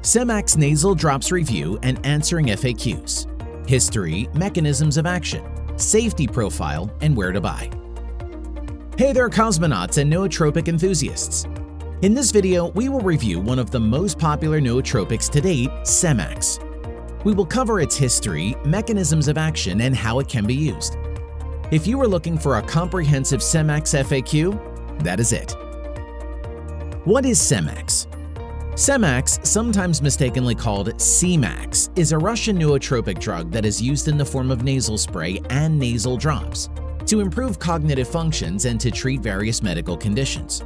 Semax Nasal Drops Review and Answering FAQs, History, Mechanisms of Action, Safety Profile, and Where to Buy. Hey there, cosmonauts and nootropic enthusiasts! In this video, we will review one of the most popular nootropics to date, Semax. We will cover its history, mechanisms of action, and how it can be used. If you are looking for a comprehensive Semax FAQ, that is it. What is Semax? Semax, sometimes mistakenly called Semax, is a Russian nootropic drug that is used in the form of nasal spray and nasal drops to improve cognitive functions and to treat various medical conditions.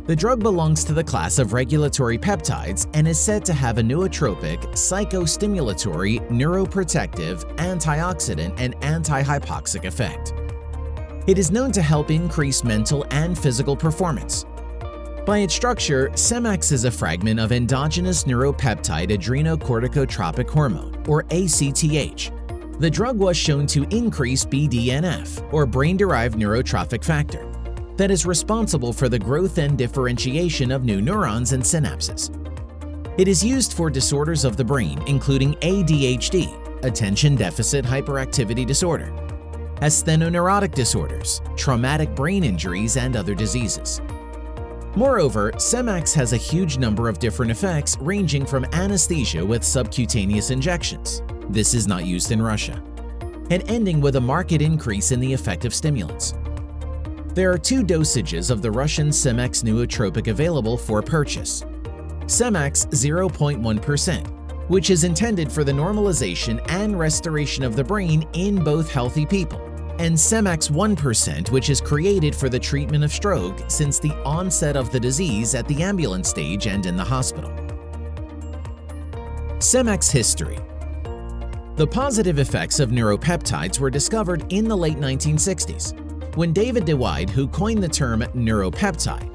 The drug belongs to the class of regulatory peptides and is said to have a nootropic, psychostimulatory, neuroprotective, antioxidant, and anti-hypoxic effect. It is known to help increase mental and physical performance. By its structure, Semax is a fragment of endogenous neuropeptide adrenocorticotropic hormone, or ACTH. The drug was shown to increase BDNF, or brain-derived neurotrophic factor, that is responsible for the growth and differentiation of new neurons and synapses. It is used for disorders of the brain, including ADHD, attention deficit hyperactivity disorder, asthenoneurotic disorders, traumatic brain injuries, and other diseases. Moreover, Semax has a huge number of different effects ranging from anesthesia with subcutaneous injections — this is not used in Russia — and ending with a marked increase in the effective stimulants. There are two dosages of the Russian Semax nootropic available for purchase. Semax 0.1%, which is intended for the normalization and restoration of the brain in both healthy people, and Semax 1%, which is created for the treatment of stroke since the onset of the disease at the ambulance stage and in the hospital. Semax History. The positive effects of neuropeptides were discovered in the late 1960s, when David DeWide, who coined the term neuropeptide,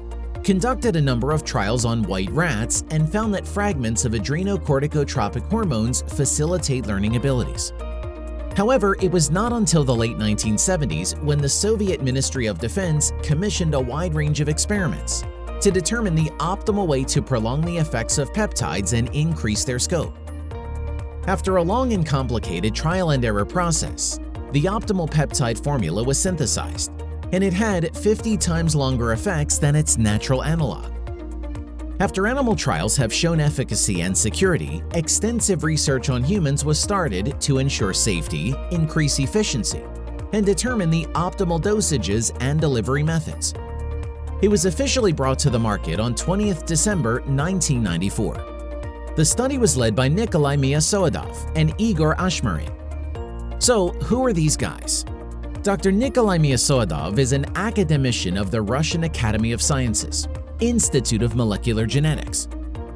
conducted a number of trials on white rats and found that fragments of adrenocorticotropic hormones facilitate learning abilities. However, it was not until the late 1970s when the Soviet Ministry of Defense commissioned a wide range of experiments to determine the optimal way to prolong the effects of peptides and increase their scope. After a long and complicated trial and error process, the optimal peptide formula was synthesized, and it had 50 times longer effects than its natural analog. After animal trials have shown efficacy and security, extensive research on humans was started to ensure safety, increase efficiency, and determine the optimal dosages and delivery methods. It was officially brought to the market on 20th December 1994. The study was led by Nikolai Miasoadov and Igor Ashmarin. So, who are these guys? Dr. Nikolai Miasoadov is an academician of the Russian Academy of Sciences, Institute of Molecular Genetics,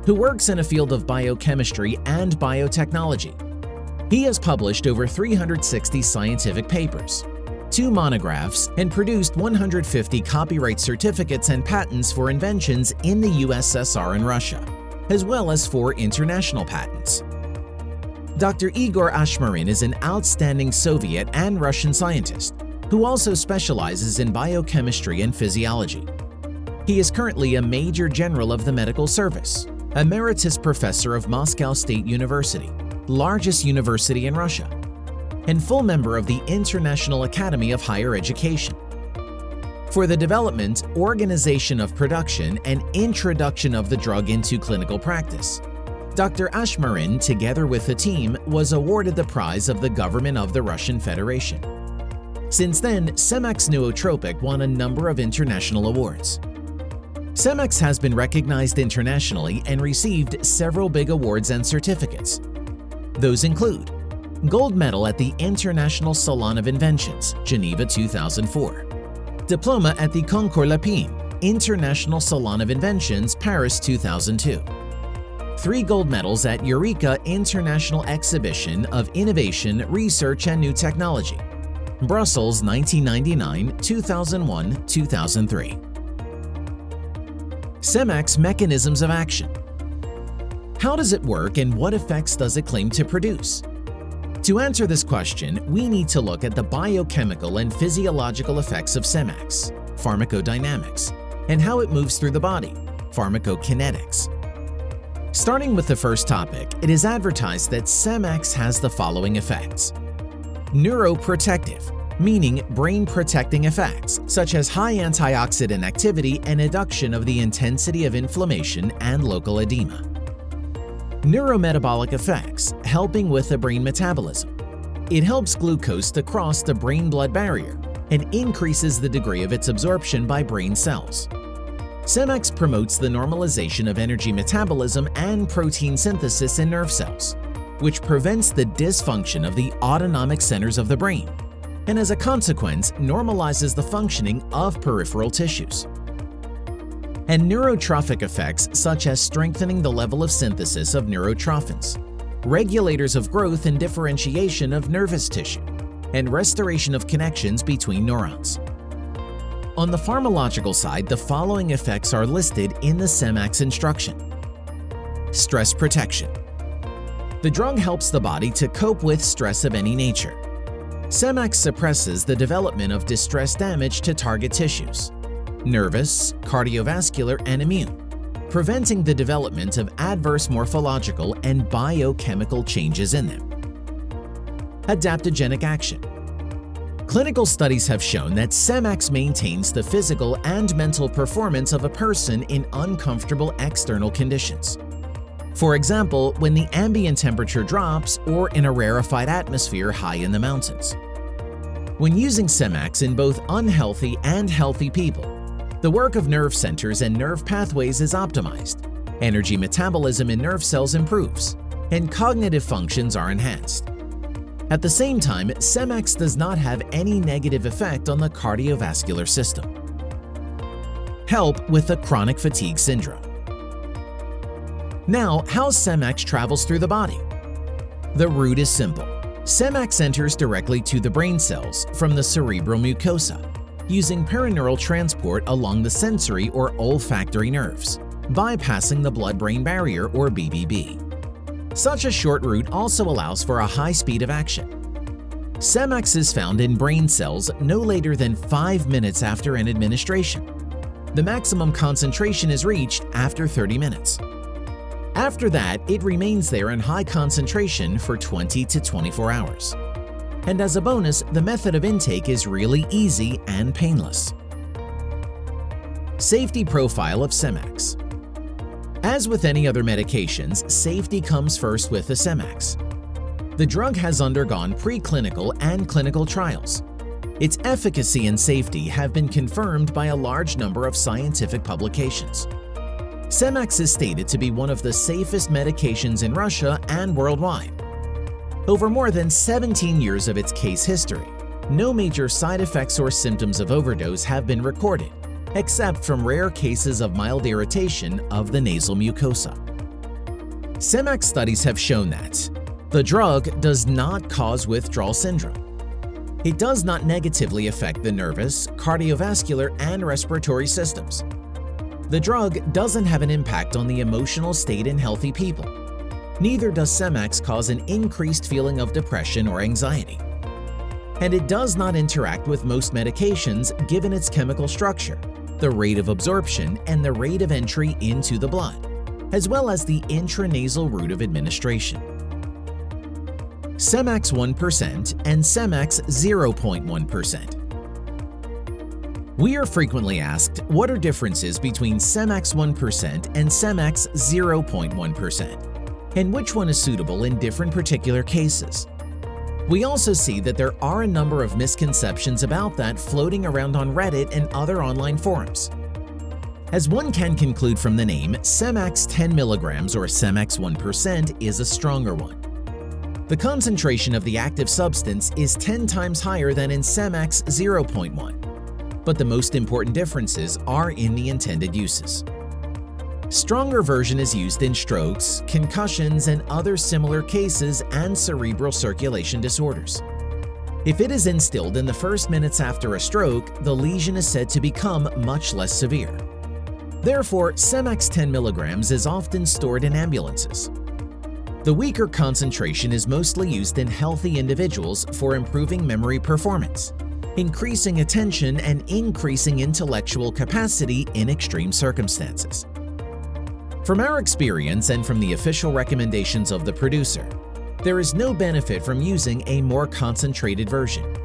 who works in a field of biochemistry and biotechnology. He has published over 360 scientific papers, 2 monographs, and produced 150 copyright certificates and patents for inventions in the USSR and Russia, as well as 4 international patents. Dr. Igor Ashmarin is an outstanding Soviet and Russian scientist who also specializes in biochemistry and physiology. He is currently a Major General of the Medical Service, Emeritus Professor of Moscow State University, largest university in Russia, and full member of the International Academy of Higher Education. For the development, organization of production, and introduction of the drug into clinical practice, Dr. Ashmarin, together with the team, was awarded the prize of the government of the Russian Federation. Since then, Semax nootropic won a number of international awards. Semax has been recognized internationally and received several big awards and certificates. Those include Gold Medal at the International Salon of Inventions, Geneva 2004, Diploma at the Concours Lapin, International Salon of Inventions, Paris 2002, 3 gold medals at Eureka International Exhibition of Innovation, Research and New Technology, Brussels 1999, 2001, 2003. Semax Mechanisms of Action. How does it work and what effects does it claim to produce? To answer this question, we need to look at the biochemical and physiological effects of Semax, pharmacodynamics, and how it moves through the body, pharmacokinetics. Starting with the first topic, it is advertised that Semax has the following effects. Neuroprotective, meaning brain-protecting effects, such as high antioxidant activity and reduction of the intensity of inflammation and local edema. Neurometabolic effects, helping with the brain metabolism. It helps glucose to cross the brain-blood barrier and increases the degree of its absorption by brain cells. Semax promotes the normalization of energy metabolism and protein synthesis in nerve cells, which prevents the dysfunction of the autonomic centers of the brain, and as a consequence, normalizes the functioning of peripheral tissues. And neurotrophic effects such as strengthening the level of synthesis of neurotrophins, regulators of growth and differentiation of nervous tissue, and restoration of connections between neurons. On the pharmacological side, the following effects are listed in the Semax instruction. Stress protection. The drug helps the body to cope with stress of any nature. Semax suppresses the development of distress damage to target tissues, nervous, cardiovascular, and immune, preventing the development of adverse morphological and biochemical changes in them. Adaptogenic action. Clinical studies have shown that Semax maintains the physical and mental performance of a person in uncomfortable external conditions. For example, when the ambient temperature drops or in a rarefied atmosphere high in the mountains. When using Semax in both unhealthy and healthy people, the work of nerve centers and nerve pathways is optimized, energy metabolism in nerve cells improves, and cognitive functions are enhanced. At the same time, Semax does not have any negative effect on the cardiovascular system. Help with the chronic fatigue syndrome. Now, how Semax travels through the body? The route is simple. Semax enters directly to the brain cells from the cerebral mucosa, using perineural transport along the sensory or olfactory nerves, bypassing the blood-brain barrier or BBB. Such a short route also allows for a high speed of action. Semax is found in brain cells no later than 5 minutes after an administration. The maximum concentration is reached after 30 minutes. After that, it remains there in high concentration for 20 to 24 hours. And as a bonus, the method of intake is really easy and painless. Safety profile of Semax. As with any other medications, safety comes first with the Semax. The drug has undergone preclinical and clinical trials. Its efficacy and safety have been confirmed by a large number of scientific publications. Semax is stated to be one of the safest medications in Russia and worldwide. Over more than 17 years of its case history, no major side effects or symptoms of overdose have been recorded, except from rare cases of mild irritation of the nasal mucosa. Semax studies have shown that the drug does not cause withdrawal syndrome. It does not negatively affect the nervous, cardiovascular, and respiratory systems. The drug doesn't have an impact on the emotional state in healthy people. Neither does Semax cause an increased feeling of depression or anxiety. And it does not interact with most medications given its chemical structure, the rate of absorption, and the rate of entry into the blood, as well as the intranasal route of administration. Semax 1% and Semax 0.1%. We are frequently asked what are differences between Semax 1% and Semax 0.1%, and which one is suitable in different particular cases. We also see that there are a number of misconceptions about that floating around on Reddit and other online forums. As one can conclude from the name, Semax 10 mg or Semax 1% is a stronger one. The concentration of the active substance is 10 times higher than in Semax 0.1, but the most important differences are in the intended uses. Stronger version is used in strokes, concussions, and other similar cases and cerebral circulation disorders. If it is instilled in the first minutes after a stroke, the lesion is said to become much less severe. Therefore, Semax 10 mg is often stored in ambulances. The weaker concentration is mostly used in healthy individuals for improving memory performance, increasing attention, and increasing intellectual capacity in extreme circumstances. From our experience and from the official recommendations of the producer, there is no benefit from using a more concentrated version.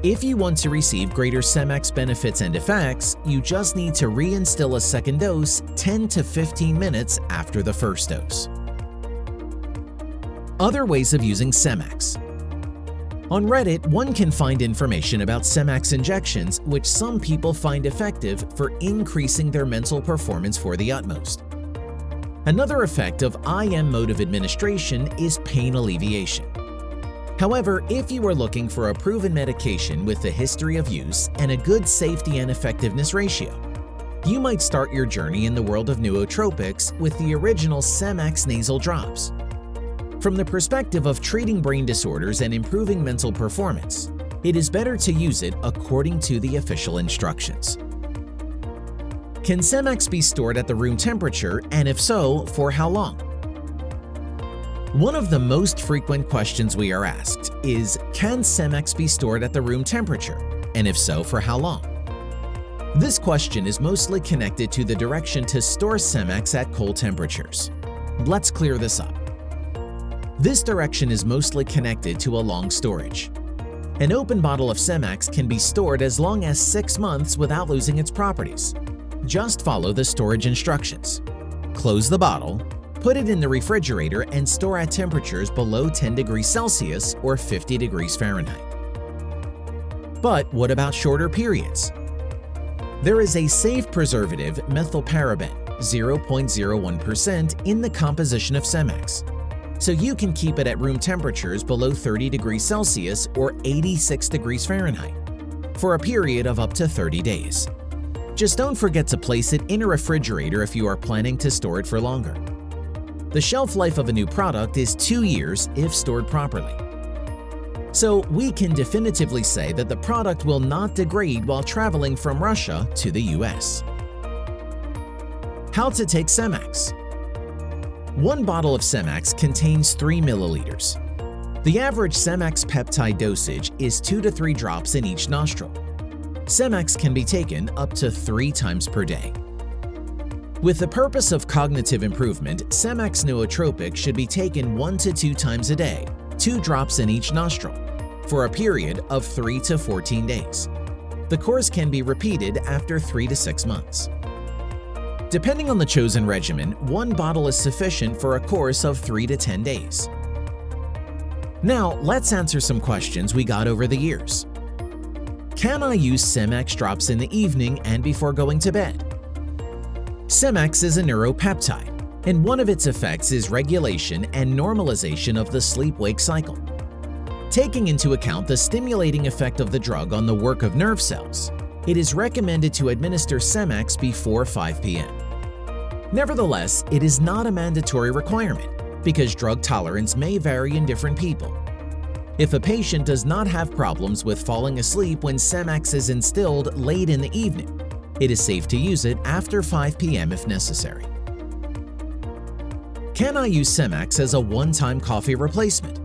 If you want to receive greater Semax benefits and effects, you just need to reinstill a second dose 10 to 15 minutes after the first dose. Other ways of using Semax. On Reddit, one can find information about Semax injections, which some people find effective for increasing their mental performance for the utmost. Another effect of IM mode of administration is pain alleviation. However, if you are looking for a proven medication with a history of use and a good safety and effectiveness ratio, you might start your journey in the world of nootropics with the original Semax nasal drops. From the perspective of treating brain disorders and improving mental performance, it is better to use it according to the official instructions. Can Semax be stored at the room temperature, and if so, for how long? One of the most frequent questions we are asked is, can Semax be stored at the room temperature, and if so, for how long? This question is mostly connected to the direction to store Semax at cold temperatures. Let's clear this up. This direction is mostly connected to a long storage. An open bottle of Semax can be stored as long as 6 months without losing its properties. Just follow the storage instructions. Close the bottle, put it in the refrigerator, and store at temperatures below 10 degrees Celsius or 50 degrees Fahrenheit. But what about shorter periods? There is a safe preservative, methylparaben, 0.01% in the composition of Semax, so you can keep it at room temperatures below 30 degrees Celsius or 86 degrees Fahrenheit for a period of up to 30 days. Just don't forget to place it in a refrigerator if you are planning to store it for longer. The shelf life of a new product is 2 years if stored properly. So we can definitively say that the product will not degrade while traveling from Russia to the US. How to take Semax. One bottle of Semax contains 3 milliliters. The average Semax peptide dosage is 2 to 3 drops in each nostril. Semax can be taken up to 3 times per day. With the purpose of cognitive improvement, Semax nootropic should be taken 1 to 2 times a day, 2 drops in each nostril, for a period of 3 to 14 days. The course can be repeated after 3 to 6 months. Depending on the chosen regimen, 1 bottle is sufficient for a course of 3 to 10 days. Now, let's answer some questions we got over the years. Can I use Semax drops in the evening and before going to bed? Semax is a neuropeptide, and one of its effects is regulation and normalization of the sleep-wake cycle. Taking into account the stimulating effect of the drug on the work of nerve cells, it is recommended to administer Semax before 5 p.m. Nevertheless, it is not a mandatory requirement because drug tolerance may vary in different people. If a patient does not have problems with falling asleep when Semax is instilled late in the evening, it is safe to use it after 5 p.m. if necessary. Can I use Semax as a one-time coffee replacement?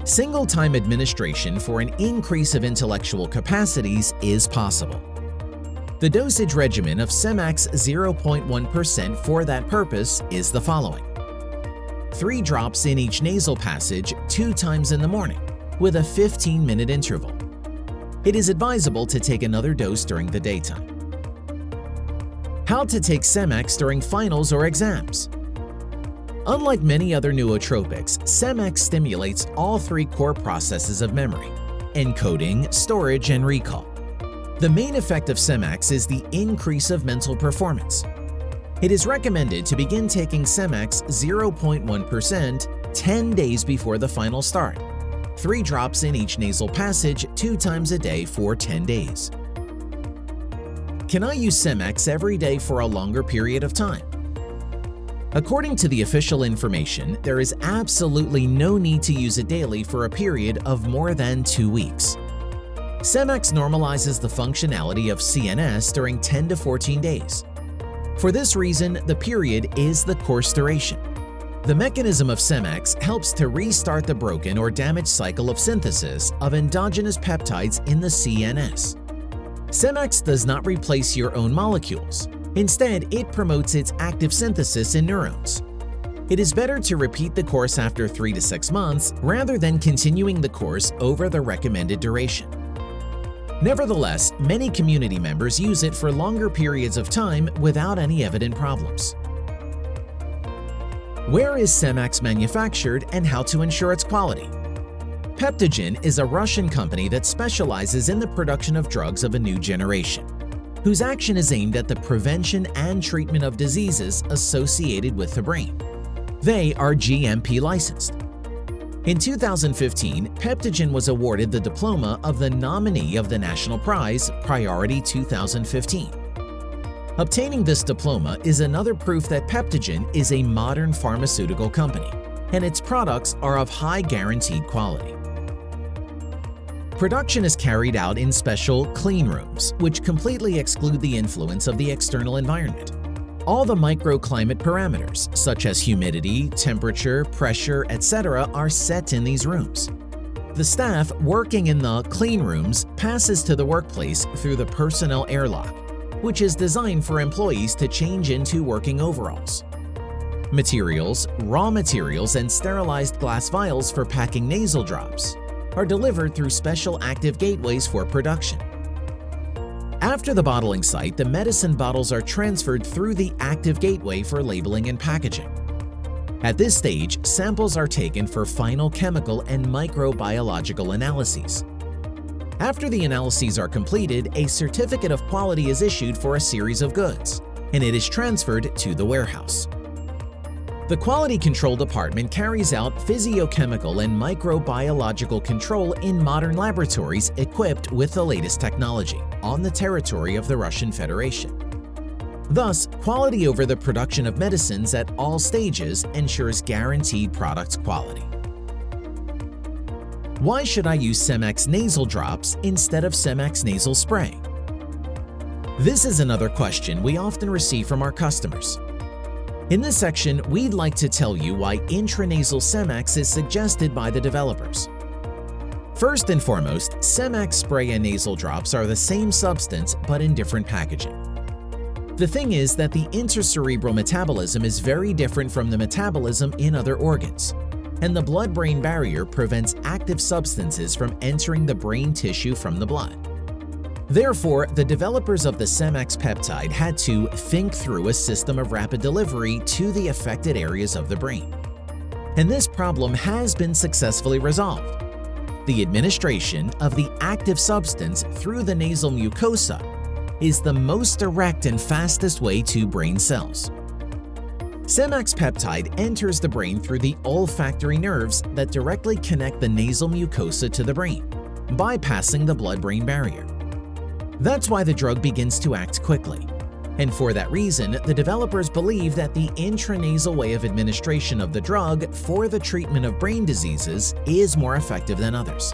Single-time administration for an increase of intellectual capacities is possible. The dosage regimen of Semax 0.1% for that purpose is the following: 3 drops in each nasal passage 2 times in the morning, with a 15-minute interval. It is advisable to take another dose during the daytime. How to take Semax during finals or exams. Unlike many other nootropics, Semax stimulates all 3 core processes of memory: encoding, storage, and recall. The main effect of Semax is the increase of mental performance. It is recommended to begin taking Semax 0.1% 10 days before the final start, 3 drops in each nasal passage 2 times a day for 10 days. Can I use Semax every day for a longer period of time? According to the official information, there is absolutely no need to use it daily for a period of more than 2 weeks. Semax normalizes the functionality of CNS during 10 to 14 days. For this reason, the period is the course duration. The mechanism of Semax helps to restart the broken or damaged cycle of synthesis of endogenous peptides in the CNS. Semax does not replace your own molecules. Instead, it promotes its active synthesis in neurons. It is better to repeat the course after 3 to 6 months rather than continuing the course over the recommended duration. Nevertheless, many community members use it for longer periods of time without any evident problems. Where is Semax manufactured and how to ensure its quality? Peptigen is a Russian company that specializes in the production of drugs of a new generation, whose action is aimed at the prevention and treatment of diseases associated with the brain. They are GMP licensed. In 2015, Peptigen was awarded the diploma of the nominee of the National Prize, Priority 2015. Obtaining this diploma is another proof that Peptigen is a modern pharmaceutical company, and its products are of high guaranteed quality. Production is carried out in special clean rooms, which completely exclude the influence of the external environment. All the microclimate parameters, such as humidity, temperature, pressure, etc., are set in these rooms. The staff working in the clean rooms passes to the workplace through the personnel airlock, which is designed for employees to change into working overalls. Materials, raw materials, and sterilized glass vials for packing nasal drops are delivered through special active gateways for production. After the bottling site, the medicine bottles are transferred through the active gateway for labeling and packaging. At this stage, samples are taken for final chemical and microbiological analyses. After the analyses are completed, a certificate of quality is issued for a series of goods, and it is transferred to the warehouse. The Quality Control Department carries out physiochemical and microbiological control in modern laboratories equipped with the latest technology on the territory of the Russian Federation. Thus, quality over the production of medicines at all stages ensures guaranteed product quality. Why should I use Semax nasal drops instead of Semax nasal spray? This is another question we often receive from our customers. In this section, we'd like to tell you why intranasal Semax is suggested by the developers. First and foremost, Semax spray and nasal drops are the same substance but in different packaging. The thing is that the intracerebral metabolism is very different from the metabolism in other organs, and the blood-brain barrier prevents active substances from entering the brain tissue from the blood. Therefore, the developers of the Semax peptide had to think through a system of rapid delivery to the affected areas of the brain. And this problem has been successfully resolved. The administration of the active substance through the nasal mucosa is the most direct and fastest way to brain cells. Semax peptide enters the brain through the olfactory nerves that directly connect the nasal mucosa to the brain, bypassing the blood-brain barrier. That's why the drug begins to act quickly. And for that reason, the developers believe that the intranasal way of administration of the drug for the treatment of brain diseases is more effective than others.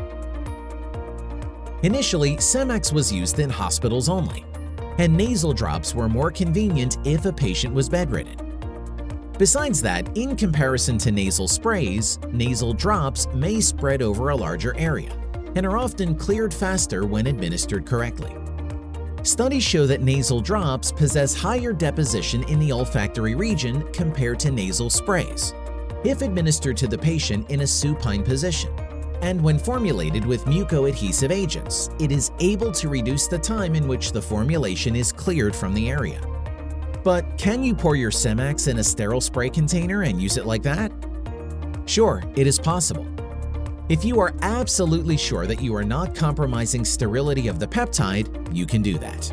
Initially, Semax was used in hospitals only, and nasal drops were more convenient if a patient was bedridden. Besides that, in comparison to nasal sprays, nasal drops may spread over a larger area and are often cleared faster when administered correctly. Studies show that nasal drops possess higher deposition in the olfactory region compared to nasal sprays, if administered to the patient in a supine position. And when formulated with mucoadhesive agents, it is able to reduce the time in which the formulation is cleared from the area. But can you pour your Semax in a sterile spray container and use it like that? Sure, it is possible. If you are absolutely sure that you are not compromising sterility of the peptide, you can do that.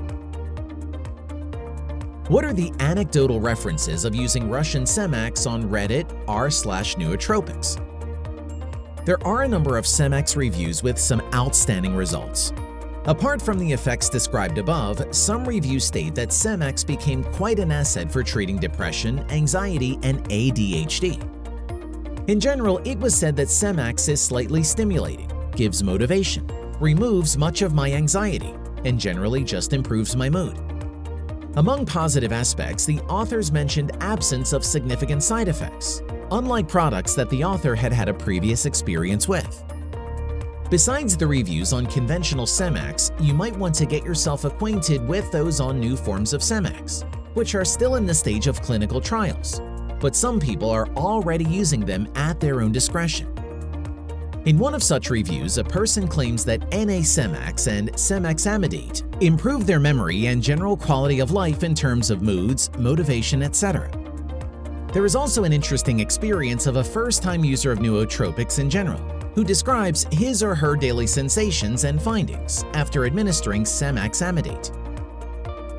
What are the anecdotal references of using Russian Semax on Reddit r/nootropics? There are a number of Semax reviews with some outstanding results. Apart from the effects described above, some reviews state that Semax became quite an asset for treating depression, anxiety, and ADHD. In general, it was said that Semax is slightly stimulating, gives motivation, removes much of my anxiety, and generally just improves my mood. Among positive aspects, the authors mentioned absence of significant side effects, unlike products that the author had had a previous experience with. Besides the reviews on conventional Semax, you might want to get yourself acquainted with those on new forms of Semax, which are still in the stage of clinical trials, but some people are already using them at their own discretion. In one of such reviews, a person claims that Semax and Semax improve their memory and general quality of life in terms of moods, motivation, etc. There is also an interesting experience of a first-time user of nootropics in general, who describes his or her daily sensations and findings after administering Semax.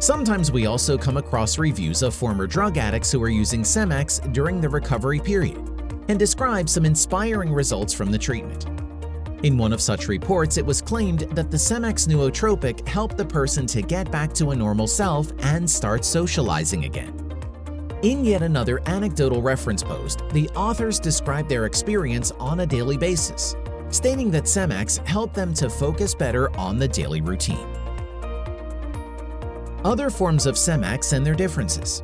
Sometimes we also come across reviews of former drug addicts who are using Semax during the recovery period and describe some inspiring results from the treatment. In one of such reports, it was claimed that the Semax nootropic helped the person to get back to a normal self and start socializing again. In yet another anecdotal reference post, the authors describe their experience on a daily basis, stating that Semax helped them to focus better on the daily routine. Other forms of Semax and their differences.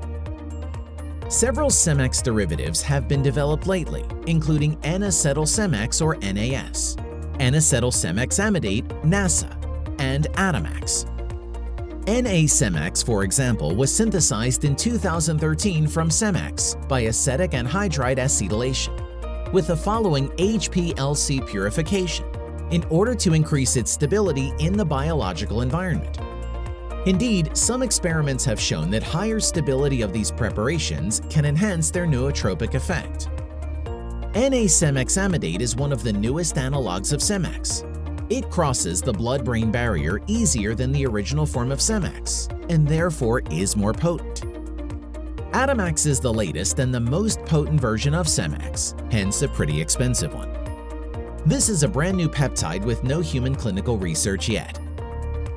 Several Semax derivatives have been developed lately, including N-acetyl Semax or NAS, N-acetyl Semax amidate NASA, and Atomax. Na-Semax, for example, was synthesized in 2013 from Semax by acetic anhydride acetylation, with the following HPLC purification, in order to increase its stability in the biological environment. Indeed, some experiments have shown that higher stability of these preparations can enhance their nootropic effect. Na-Semax amidate is one of the newest analogs of Semax. It crosses the blood-brain barrier easier than the original form of Semax, and therefore is more potent. Atomax is the latest and the most potent version of Semax, hence a pretty expensive one. This is a brand new peptide with no human clinical research yet.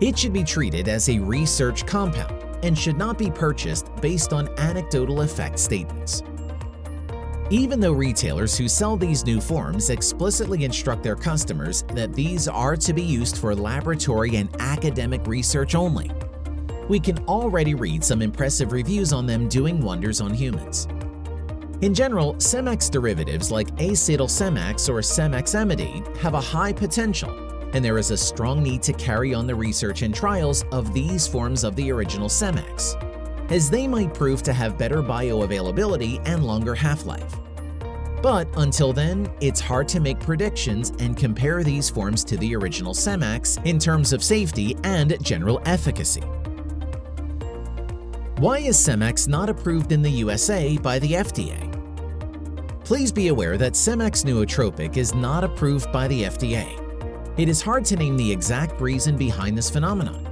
It should be treated as a research compound and should not be purchased based on anecdotal effect statements. Even though retailers who sell these new forms explicitly instruct their customers that these are to be used for laboratory and academic research only, we can already read some impressive reviews on them doing wonders on humans. In general, Semax derivatives like acetyl Semax or Semax amidate have a high potential, and there is a strong need to carry on the research and trials of these forms of the original Semax, as they might prove to have better bioavailability and longer half-life. But until then, it's hard to make predictions and compare these forms to the original Semax in terms of safety and general efficacy. Why is Semax not approved in the USA by the FDA? Please be aware that Semax nootropic is not approved by the FDA. It is hard to name the exact reason behind this phenomenon.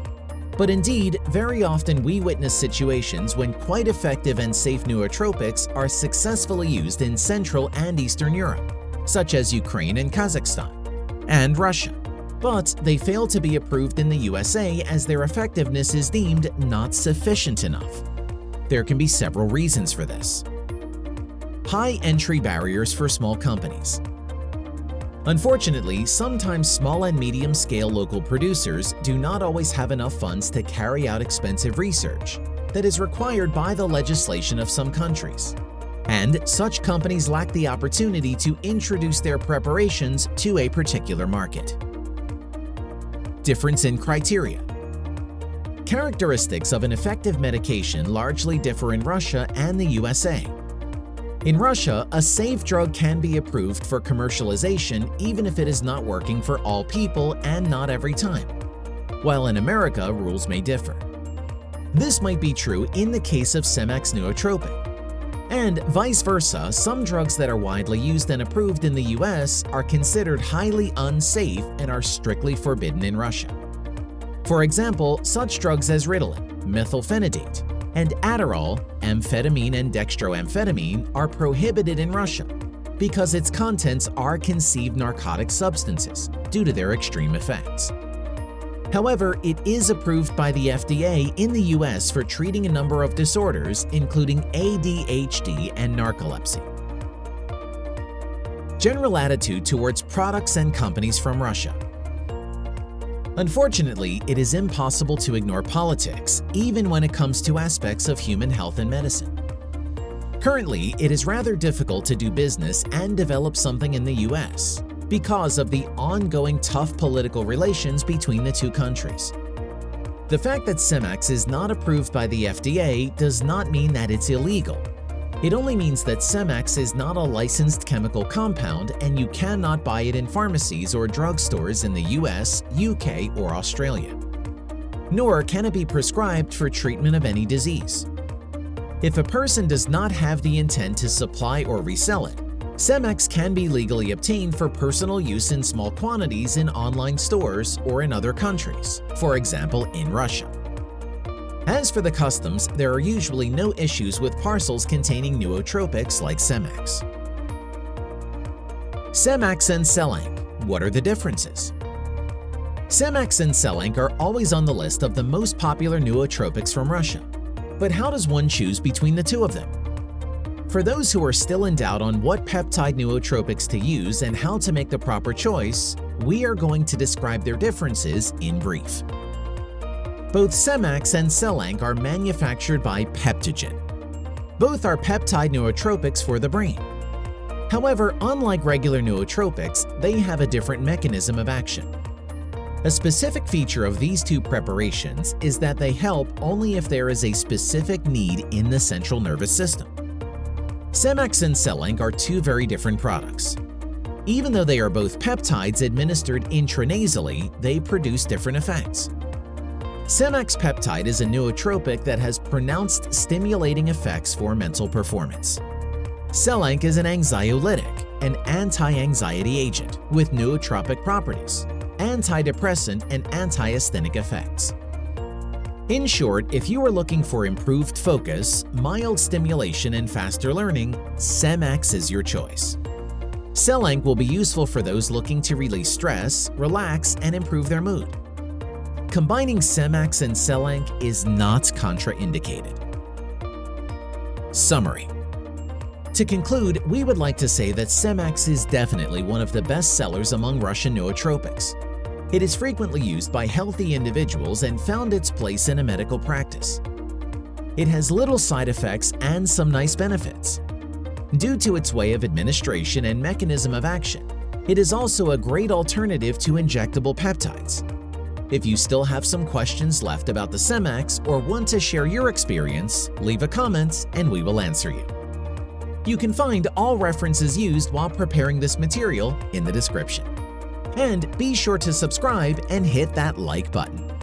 But indeed, very often we witness situations when quite effective and safe nootropics are successfully used in Central and Eastern Europe, such as Ukraine and Kazakhstan, and Russia, but they fail to be approved in the USA as their effectiveness is deemed not sufficient enough. There can be several reasons for this. High entry barriers for small companies. Unfortunately, sometimes small and medium-scale local producers do not always have enough funds to carry out expensive research that is required by the legislation of some countries, and such companies lack the opportunity to introduce their preparations to a particular market. Difference in criteria. Characteristics of an effective medication largely differ in Russia and the USA. In Russia, a safe drug can be approved for commercialization even if it is not working for all people and not every time, while in America, rules may differ. This might be true in the case of Semax nootropic. And vice versa, some drugs that are widely used and approved in the US are considered highly unsafe and are strictly forbidden in Russia. For example, such drugs as Ritalin, methylphenidate, and Adderall, amphetamine and dextroamphetamine are prohibited in Russia because its contents are conceived narcotic substances due to their extreme effects. However, it is approved by the FDA in the US for treating a number of disorders, including ADHD and narcolepsy. General attitude towards products and companies from Russia. Unfortunately, it is impossible to ignore politics, even when it comes to aspects of human health and medicine. Currently, it is rather difficult to do business and develop something in the US because of the ongoing tough political relations between the two countries. The fact that Semax is not approved by the FDA does not mean that it's illegal. It only means that Semax is not a licensed chemical compound and you cannot buy it in pharmacies or drugstores in the US, UK, or Australia. Nor can it be prescribed for treatment of any disease. If a person does not have the intent to supply or resell it, Semax can be legally obtained for personal use in small quantities in online stores or in other countries, for example in Russia. As for the customs, there are usually no issues with parcels containing nootropics like Semax. Semax and Selank. What are the differences? Semax and Selank are always on the list of the most popular nootropics from Russia. But how does one choose between the two of them? For those who are still in doubt on what peptide nootropics to use and how to make the proper choice, we are going to describe their differences in brief. Both Semax and Selank are manufactured by Peptigen. Both are peptide nootropics for the brain. However, unlike regular nootropics, they have a different mechanism of action. A specific feature of these two preparations is that they help only if there is a specific need in the central nervous system. Semax and Selank are two very different products. Even though they are both peptides administered intranasally, they produce different effects. Semax peptide is a nootropic that has pronounced stimulating effects for mental performance. Selank is an anxiolytic, an anti-anxiety agent with nootropic properties, antidepressant and anti-asthenic effects. In short, if you are looking for improved focus, mild stimulation, and faster learning, Semax is your choice. Selank will be useful for those looking to release stress, relax, and improve their mood. Combining Semax and Selank is not contraindicated. Summary. To conclude, we would like to say that Semax is definitely one of the best sellers among Russian nootropics. It is frequently used by healthy individuals and found its place in a medical practice. It has little side effects and some nice benefits. Due to its way of administration and mechanism of action, it is also a great alternative to injectable peptides. If you still have some questions left about the Semax or want to share your experience, leave a comment and we will answer you. You can find all references used while preparing this material in the description. And be sure to subscribe and hit that like button.